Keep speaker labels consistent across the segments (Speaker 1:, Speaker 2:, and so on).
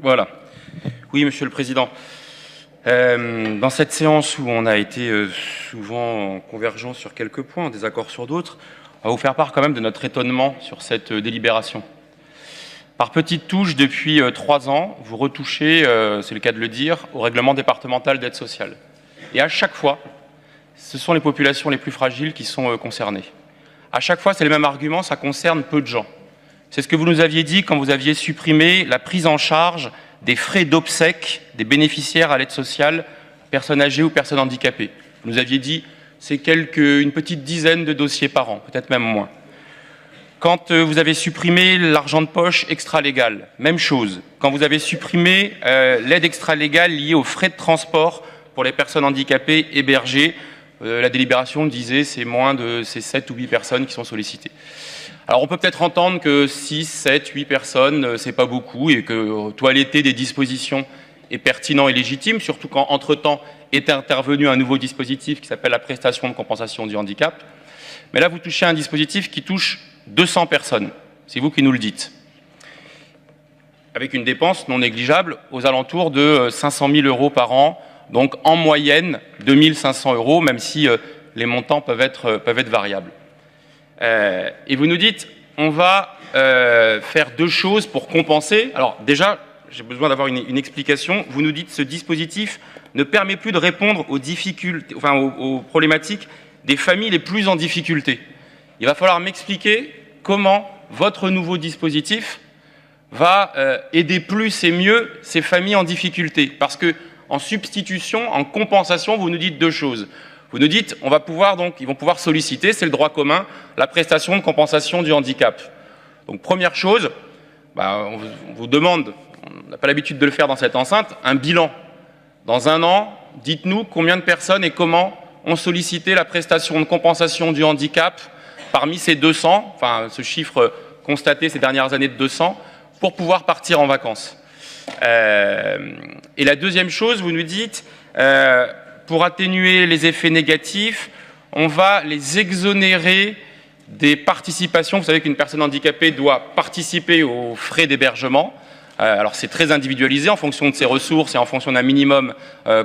Speaker 1: Voilà. Oui, Monsieur le Président. Dans cette séance où on a été souvent en convergence sur quelques points, en désaccord sur d'autres, on va vous faire part quand même de notre étonnement sur cette délibération. Par petites touches, depuis 3 ans, vous retouchez, c'est le cas de le dire, au règlement départemental d'aide sociale. Et à chaque fois, ce sont les populations les plus fragiles qui sont concernées. À chaque fois, c'est le même argument, ça concerne peu de gens. C'est ce que vous nous aviez dit quand vous aviez supprimé la prise en charge des frais d'obsèques des bénéficiaires à l'aide sociale, personnes âgées ou personnes handicapées. Vous nous aviez dit c'est une petite dizaine de dossiers par an, peut-être même moins. Quand vous avez supprimé l'argent de poche extra-légal, même chose. Quand vous avez supprimé l'aide extra-légale liée aux frais de transport pour les personnes handicapées hébergées, la délibération disait c'est moins de ces 7 ou 8 personnes qui sont sollicitées. Alors on peut peut-être entendre que 6, 7, 8 personnes, c'est pas beaucoup et que toiletter des dispositions est pertinent et légitime, surtout quand entre-temps est intervenu un nouveau dispositif qui s'appelle la prestation de compensation du handicap. Mais là vous touchez à un dispositif qui touche 200 personnes, c'est vous qui nous le dites, avec une dépense non négligeable aux alentours de 500 000 € par an, donc en moyenne 2 500 €, même si les montants peuvent être variables. Et vous nous dites, on va faire 2 choses pour compenser. Alors déjà, j'ai besoin d'avoir une explication. Vous nous dites, ce dispositif ne permet plus de répondre aux difficultés, aux problématiques des familles les plus en difficulté. Il va falloir m'expliquer comment votre nouveau dispositif va aider plus et mieux ces familles en difficulté. Parce que en substitution, en compensation, vous nous dites 2 choses. Vous nous dites, ils vont pouvoir solliciter, c'est le droit commun, la prestation de compensation du handicap. Donc première chose, on vous demande, on n'a pas l'habitude de le faire dans cette enceinte, un bilan. Dans 1 an, dites-nous combien de personnes et comment ont sollicité la prestation de compensation du handicap parmi ces 200, ce chiffre constaté ces dernières années de 200, pour pouvoir partir en vacances. Et la deuxième chose, vous nous dites, pour atténuer les effets négatifs, on va les exonérer des participations. Vous savez qu'une personne handicapée doit participer aux frais d'hébergement. Alors c'est très individualisé en fonction de ses ressources et en fonction d'un minimum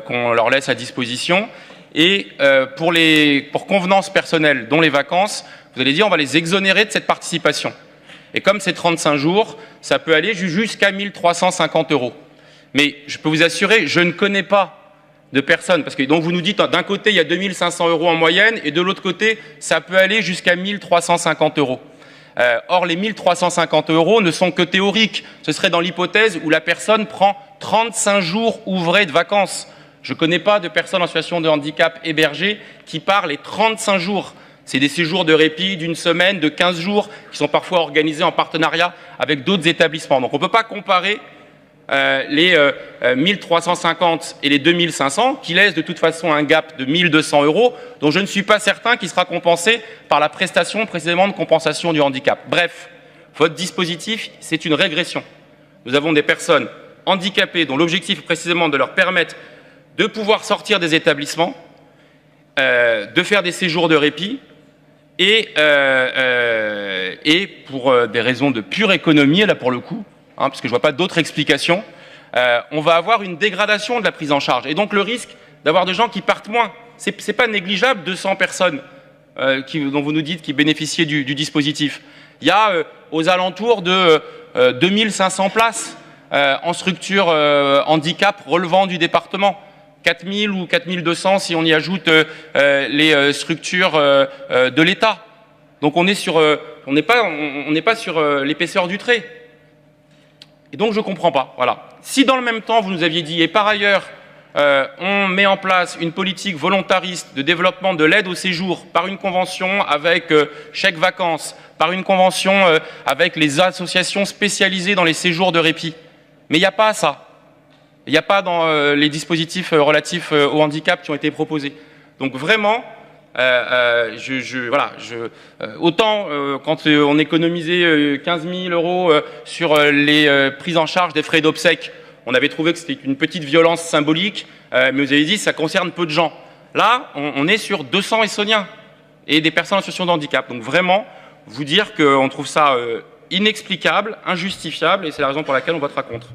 Speaker 1: qu'on leur laisse à disposition. Et pour convenance personnelle, dont les vacances, vous allez dire on va les exonérer de cette participation. Et comme c'est 35 jours, ça peut aller jusqu'à 1 350 €. Mais je peux vous assurer, je ne connais pas de personnes, parce que donc vous nous dites d'un côté il y a 2 500 € en moyenne et de l'autre côté ça peut aller jusqu'à 1 350 €. Or les 1 350 € ne sont que théoriques. Ce serait dans l'hypothèse où la personne prend 35 jours ouvrés de vacances. Je ne connais pas de personnes en situation de handicap hébergées qui partent les 35 jours. C'est des séjours de répit d'une semaine, de 15 jours, qui sont parfois organisés en partenariat avec d'autres établissements. Donc on ne peut pas comparer les 1 350 et les 2 500, qui laissent de toute façon un gap de 1 200 €, dont je ne suis pas certain qu'il sera compensé par la prestation précisément de compensation du handicap. Bref, votre dispositif, c'est une régression. Nous avons des personnes handicapées dont l'objectif est précisément de leur permettre de pouvoir sortir des établissements, de faire des séjours de répit, et pour des raisons de pure économie, là pour le coup, parce que je ne vois pas d'autres explications, on va avoir une dégradation de la prise en charge. Et donc le risque d'avoir des gens qui partent moins. Ce n'est pas négligeable, 200 personnes dont vous nous dites qui bénéficiaient du dispositif. Il y a aux alentours de 2 500 places en structure handicap relevant du département. 4 000 ou 4 200 si on y ajoute les structures de l'État. Donc on n'est pas sur l'épaisseur du trait. Et donc je ne comprends pas. Voilà. Si dans le même temps vous nous aviez dit, et par ailleurs on met en place une politique volontariste de développement de l'aide au séjour par une convention avec chèque vacances, par une convention avec les associations spécialisées dans les séjours de répit, mais il n'y a pas ça. Il n'y a pas dans les dispositifs relatifs au handicap qui ont été proposés. Donc vraiment, autant quand on économisait 15 000 € sur les prises en charge des frais d'obsèques, on avait trouvé que c'était une petite violence symbolique, mais vous avez dit que ça concerne peu de gens. Là, on est sur 200 Essonniens et des personnes en situation de handicap. Donc vraiment, vous dire qu'on trouve ça inexplicable, injustifiable, et c'est la raison pour laquelle on votera contre.